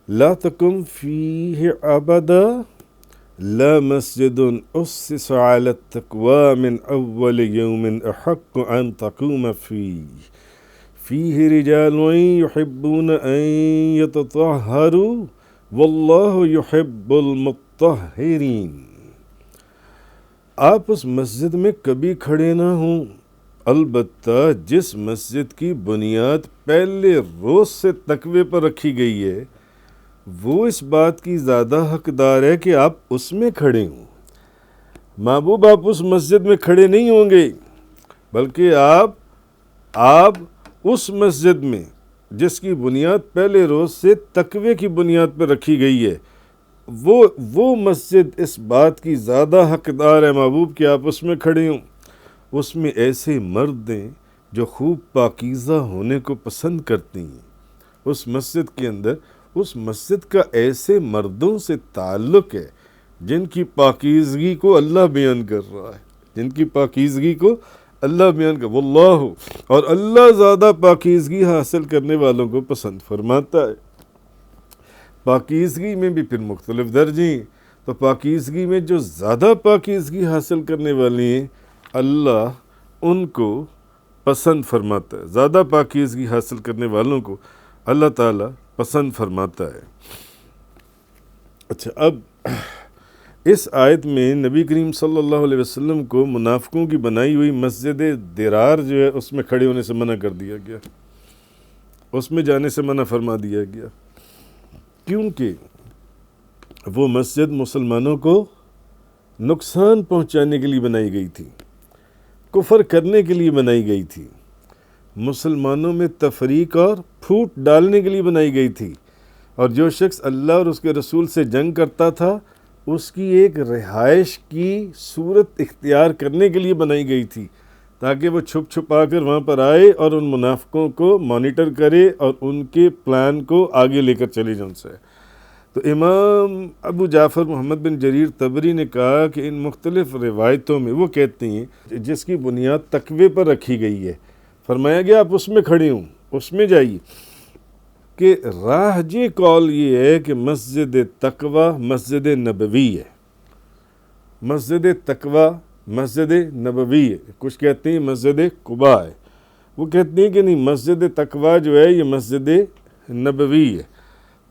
لا تقم فيه أبدا لا مسجد أسس على التقوى من أول يوم أحق أن تقوم فيه رجال يحبون أن يتطهروا والله يحب المطهرين. آپ اس مسجد میں کبھی کھڑے نہ ہوں، البتہ جس مسجد کی بنیاد پہلے روز سے تقوی پر رکھی گئی ہے وہ اس بات کی زیادہ حقدار ہے کہ آپ اس میں کھڑے ہوں. محبوب آپ اس مسجد میں کھڑے نہیں ہوں گے، بلکہ آپ اس مسجد میں جس کی بنیاد پہلے روز سے تقوی کی بنیاد پر رکھی گئی ہے وہ مسجد اس بات کی زیادہ حقدار ہے محبوب کہ آپ اس میں کھڑے ہوں. اس میں ایسے مرد ہیں جو خوب پاکیزہ ہونے کو پسند کرتے ہیں. اس مسجد کے اندر اس مسجد کا ایسے مردوں سے تعلق ہے جن کی پاکیزگی کو اللہ بیان کر رہا ہے، جن کی پاکیزگی کو اللہ بیان کر واللہ، اور اللہ زیادہ پاکیزگی حاصل کرنے والوں کو پسند فرماتا ہے. پاکیزگی میں بھی پھر مختلف درجے ہیں، تو پاکیزگی میں جو زیادہ پاکیزگی حاصل کرنے والے ہیں اللہ ان کو پسند فرماتا ہے، زیادہ پاکیزگی حاصل کرنے والوں کو اللہ تعالیٰ پسند فرماتا ہے. اچھا، اب اس آیت میں نبی کریم صلی اللہ علیہ وسلم کو منافقوں کی بنائی ہوئی مسجد درار جو ہے اس میں کھڑے ہونے سے منع کر دیا گیا، اس میں جانے سے منع فرما دیا گیا، کیونکہ وہ مسجد مسلمانوں کو نقصان پہنچانے کے لیے بنائی گئی تھی، کفر کرنے کے لیے بنائی گئی تھی، مسلمانوں میں تفریق اور پھوٹ ڈالنے کے لیے بنائی گئی تھی، اور جو شخص اللہ اور اس کے رسول سے جنگ کرتا تھا اس کی ایک رہائش کی صورت اختیار کرنے کے لیے بنائی گئی تھی، تاکہ وہ چھپ چھپا کر وہاں پر آئے اور ان منافقوں کو مانیٹر کرے اور ان کے پلان کو آگے لے کر چلے جائیں سے. تو امام ابو جعفر محمد بن جریر طبری نے کہا کہ ان مختلف روایتوں میں وہ کہتے ہیں جس کی بنیاد تقوی پر رکھی گئی ہے، فرمایا گیا آپ اس میں کھڑے ہوں، اس میں جائیے. کہ راجح قول یہ ہے کہ مسجد تقوی مسجد نبوی ہے، مسجد تقوی مسجد نبوی ہے. کچھ کہتے ہیں مسجد قباء ہے، وہ کہتے ہیں کہ نہیں، مسجد تقوی جو ہے یہ مسجد نبوی ہے.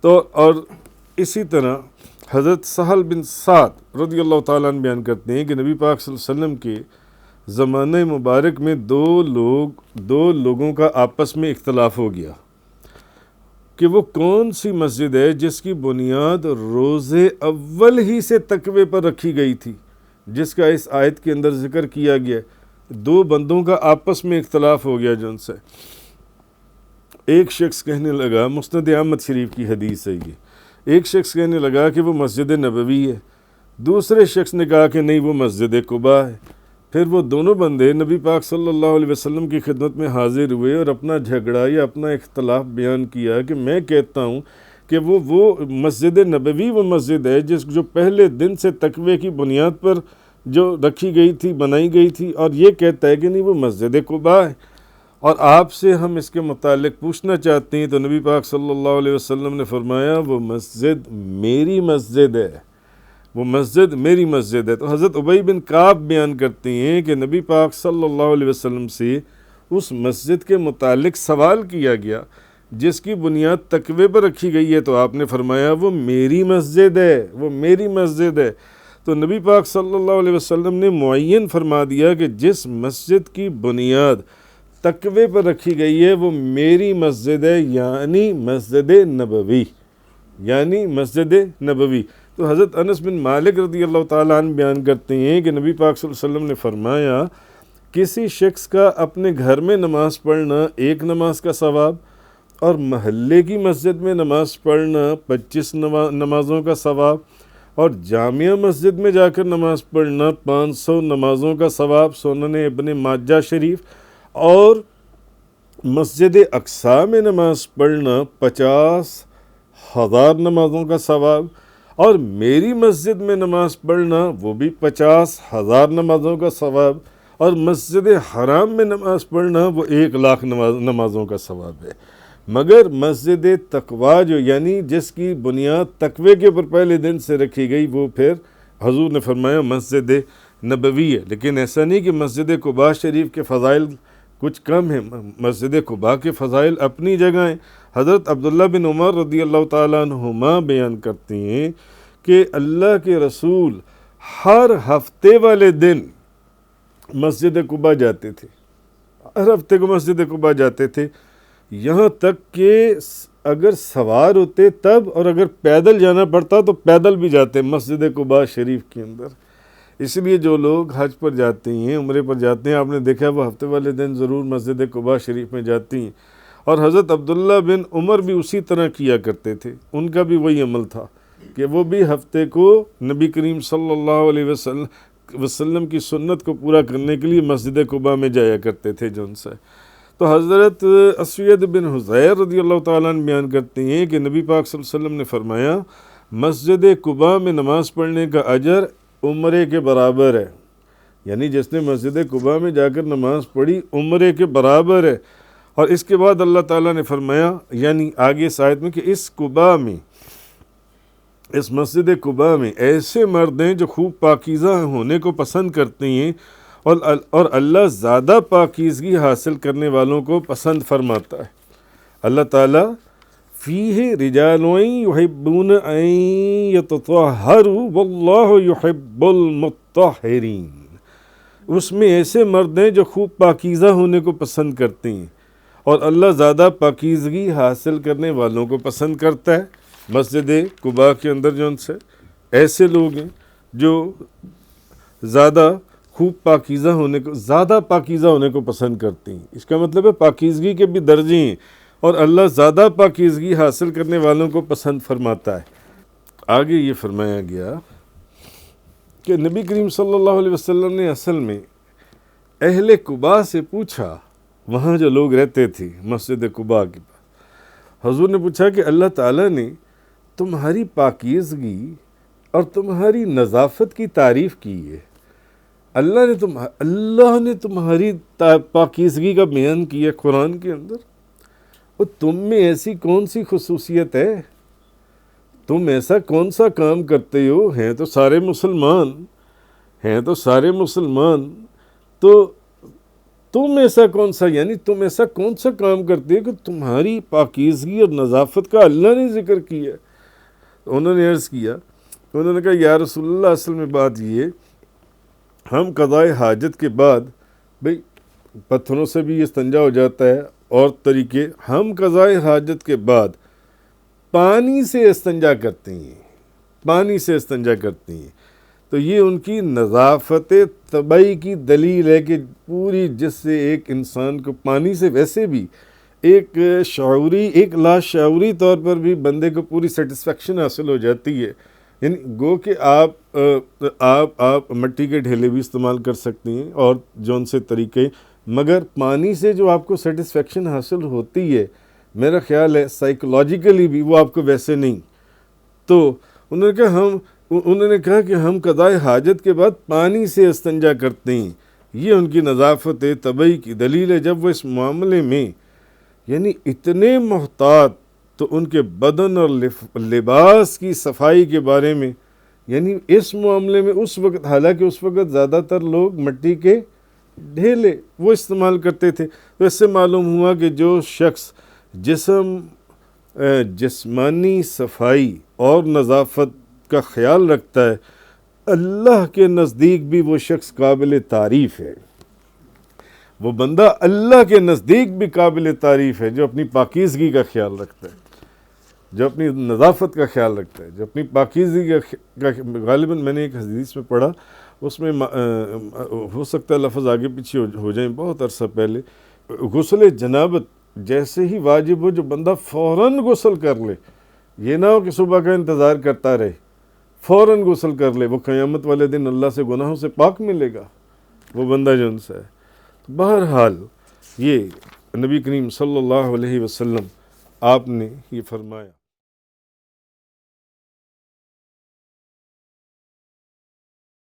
تو اور اسی طرح حضرت سہل بن سعد رضی اللہ تعالیٰ عنہ بیان کرتے ہیں کہ نبی پاک صلی اللہ علیہ وسلم کے زمانہ مبارک میں دو لوگوں کا آپس میں اختلاف ہو گیا کہ وہ کون سی مسجد ہے جس کی بنیاد روز اول ہی سے تقوی پر رکھی گئی تھی، جس کا اس آیت کے اندر ذکر کیا گیا. دو بندوں کا آپس میں اختلاف ہو گیا جن سے. ایک شخص کہنے لگا، مسند احمد شریف کی حدیث ہے یہ، ایک شخص کہنے لگا کہ وہ مسجد نبوی ہے، دوسرے شخص نے کہا کہ نہیں وہ مسجد قباء ہے. پھر وہ دونوں بندے نبی پاک صلی اللہ علیہ وسلم کی خدمت میں حاضر ہوئے اور اپنا جھگڑا یا اپنا اختلاف بیان کیا کہ میں کہتا ہوں کہ وہ مسجد نبوی وہ مسجد ہے جو پہلے دن سے تقوی کی بنیاد پر جو رکھی گئی تھی، بنائی گئی تھی، اور یہ کہتا ہے کہ نہیں وہ مسجد قباء ہے. اور آپ سے ہم اس کے متعلق پوچھنا چاہتے ہیں، تو نبی پاک صلی اللہ علیہ وسلم نے فرمایا وہ مسجد میری مسجد ہے، وہ مسجد میری مسجد ہے. تو حضرت ابی بن کعب بیان کرتے ہیں کہ نبی پاک صلی اللہ علیہ وسلم سے اس مسجد کے متعلق سوال کیا گیا جس کی بنیاد تقوی پر رکھی گئی ہے، تو آپ نے فرمایا وہ میری مسجد ہے، وہ میری مسجد ہے. تو نبی پاک صلی اللہ علیہ وسلم نے معین فرما دیا کہ جس مسجد کی بنیاد تقوی پر رکھی گئی ہے وہ میری مسجد ہے، یعنی مسجد نبوی، یعنی مسجد نبوی. تو حضرت انس بن مالک رضی اللہ تعالیٰ عنہ بیان کرتے ہیں کہ نبی پاک صلی اللہ علیہ وسلم نے فرمایا کسی شخص کا اپنے گھر میں نماز پڑھنا ایک نماز کا ثواب، اور محلے کی مسجد میں نماز پڑھنا 25 نمازوں کا ثواب، اور جامعہ مسجد میں جا کر نماز پڑھنا 500 نمازوں کا ثواب، سنن ابن ماجہ شریف، اور مسجد اقصیٰ میں نماز پڑھنا 50,000 نمازوں کا ثواب، اور میری مسجد میں نماز پڑھنا وہ بھی 50,000 نمازوں کا ثواب، اور مسجد حرام میں نماز پڑھنا وہ 1,00,000 نمازوں کا ثواب ہے. مگر مسجد تقویٰ جو یعنی جس کی بنیاد تقوی کے اوپر پہلے دن سے رکھی گئی، وہ پھر حضور نے فرمایا مسجد نبوی ہے۔ لیکن ایسا نہیں کہ مسجد قباء شریف کے فضائل کچھ کم ہیں، مسجد قباء کے فضائل اپنی جگہ ہیں۔ حضرت عبداللہ بن عمر رضی اللہ تعالیٰ عنہما بیان کرتے ہیں کہ اللہ کے رسول ہر ہفتے والے دن مسجد قباء جاتے تھے، ہر ہفتے کو مسجد قباء جاتے تھے، یہاں تک کہ اگر سوار ہوتے تب، اور اگر پیدل جانا پڑتا تو پیدل بھی جاتے مسجد قباء شریف کے اندر۔ اس لیے جو لوگ حج پر جاتے ہیں، عمرے پر جاتے ہیں، آپ نے دیکھا وہ ہفتے والے دن ضرور مسجد قباء شریف میں جاتی ہیں۔ اور حضرت عبداللہ بن عمر بھی اسی طرح کیا کرتے تھے، ان کا بھی وہی عمل تھا کہ وہ بھی ہفتے کو نبی کریم صلی اللہ علیہ وسلم کی سنت کو پورا کرنے کے لیے مسجد قباء میں جایا کرتے تھے جو ان سے۔ تو حضرت اسود بن حضیر رضی اللہ تعالیٰ عنہ بیان کرتے ہیں کہ نبی پاک صلی اللہ علیہ وسلم نے فرمایا مسجد قباء میں نماز پڑھنے کا اجر عمرے کے برابر ہے، یعنی جس نے مسجد قباء میں جا کر نماز پڑھی عمرے کے برابر ہے۔ اور اس کے بعد اللہ تعالیٰ نے فرمایا، یعنی آگے اس آیت میں، کہ اس قباء میں، اس مسجد قباء میں ایسے مرد ہیں جو خوب پاکیزہ ہونے کو پسند کرتے ہیں، اور اللہ زیادہ پاکیزگی حاصل کرنے والوں کو پسند فرماتا ہے۔ اللہ تعالیٰ فیہ رجال یحبون ان یتطہروا واللہ یحب المطہرین، اس میں ایسے مرد ہیں جو خوب پاکیزہ ہونے کو پسند کرتے ہیں، اور اللہ زیادہ پاکیزگی حاصل کرنے والوں کو پسند کرتا ہے۔ مسجد قباء کے اندر جو ان سے ایسے لوگ ہیں جو زیادہ خوب پاکیزہ ہونے کو پسند کرتے ہیں، اس کا مطلب ہے پاکیزگی کے بھی درجے ہیں، اور اللہ زیادہ پاکیزگی حاصل کرنے والوں کو پسند فرماتا ہے۔ آگے یہ فرمایا گیا کہ نبی کریم صلی اللہ علیہ وسلم نے اصل میں اہل قباء سے پوچھا، وہاں جو لوگ رہتے تھے مسجد قباء کے پاس، حضور نے پوچھا کہ اللہ تعالیٰ نے تمہاری پاکیزگی اور تمہاری نظافت کی تعریف کی ہے، اللہ نے تمہاری پاکیزگی کا بیان کیا قرآن کے اندر، اور تم میں ایسی کون سی خصوصیت ہے، تم ایسا کون سا کام کرتے ہو، ہیں تو سارے مسلمان، تو تم ایسا کون سا کام کرتے ہو کہ تمہاری پاکیزگی اور نظافت کا اللہ نے ذکر کیا۔ انہوں نے عرض کیا، انہوں نے کہا یا رسول اللہ، اصل میں بات یہ، ہم قضاء حاجت کے بعد، بھئی پتھروں سے بھی استنجا ہو جاتا ہے اور طریقے، ہم قضاء حاجت کے بعد پانی سے استنجا کرتے ہیں، تو یہ ان کی نظافت طبعی کی دلیل ہے کہ پوری، جس سے ایک انسان کو پانی سے ویسے بھی ایک لا شعوری طور پر بھی بندے کو پوری سیٹسفیکشن حاصل ہو جاتی ہے، یعنی گو کہ آپ مٹی کے ڈھیلے بھی استعمال کر سکتے ہیں اور جون سے طریقے، مگر پانی سے جو آپ کو سیٹسفیکشن حاصل ہوتی ہے، میرا خیال ہے سائیکولوجیکلی بھی وہ آپ کو ویسے نہیں۔ تو انہوں نے کہا کہ ہم قضاء حاجت کے بعد پانی سے استنجا کرتے ہیں، یہ ان کی نظافت طبعی کی دلیل ہے۔ جب وہ اس معاملے میں یعنی اتنے محتاط، تو ان کے بدن اور لباس کی صفائی کے بارے میں، یعنی اس معاملے میں اس وقت، حالانکہ اس وقت زیادہ تر لوگ مٹی کے ڈھیلے وہ استعمال کرتے تھے، تو اس سے معلوم ہوا کہ جو شخص جسمانی صفائی اور نظافت کا خیال رکھتا ہے، اللہ کے نزدیک بھی وہ شخص قابل تعریف ہے، وہ بندہ اللہ کے نزدیک بھی قابل تعریف ہے جو اپنی پاکیزگی کا خیال رکھتا ہے، جو اپنی نظافت کا خیال رکھتا ہے، جو اپنی پاکیزگی کا غالباً میں نے ایک حدیث میں پڑھا، اس میں ہو سکتا ہے لفظ آگے پیچھے ہو جائیں، بہت عرصہ پہلے، غسل جنابت جیسے ہی واجب ہو جو بندہ فوراً غسل کر لے، یہ نہ ہو کہ صبح کا انتظار کرتا رہے، فوراً غسل کر لے، وہ قیامت والے دن اللہ سے گناہوں سے پاک ملے گا وہ بندہ جو ان سے ہے۔ بہرحال یہ نبی کریم صلی اللہ علیہ وسلم آپ نے یہ فرمایا۔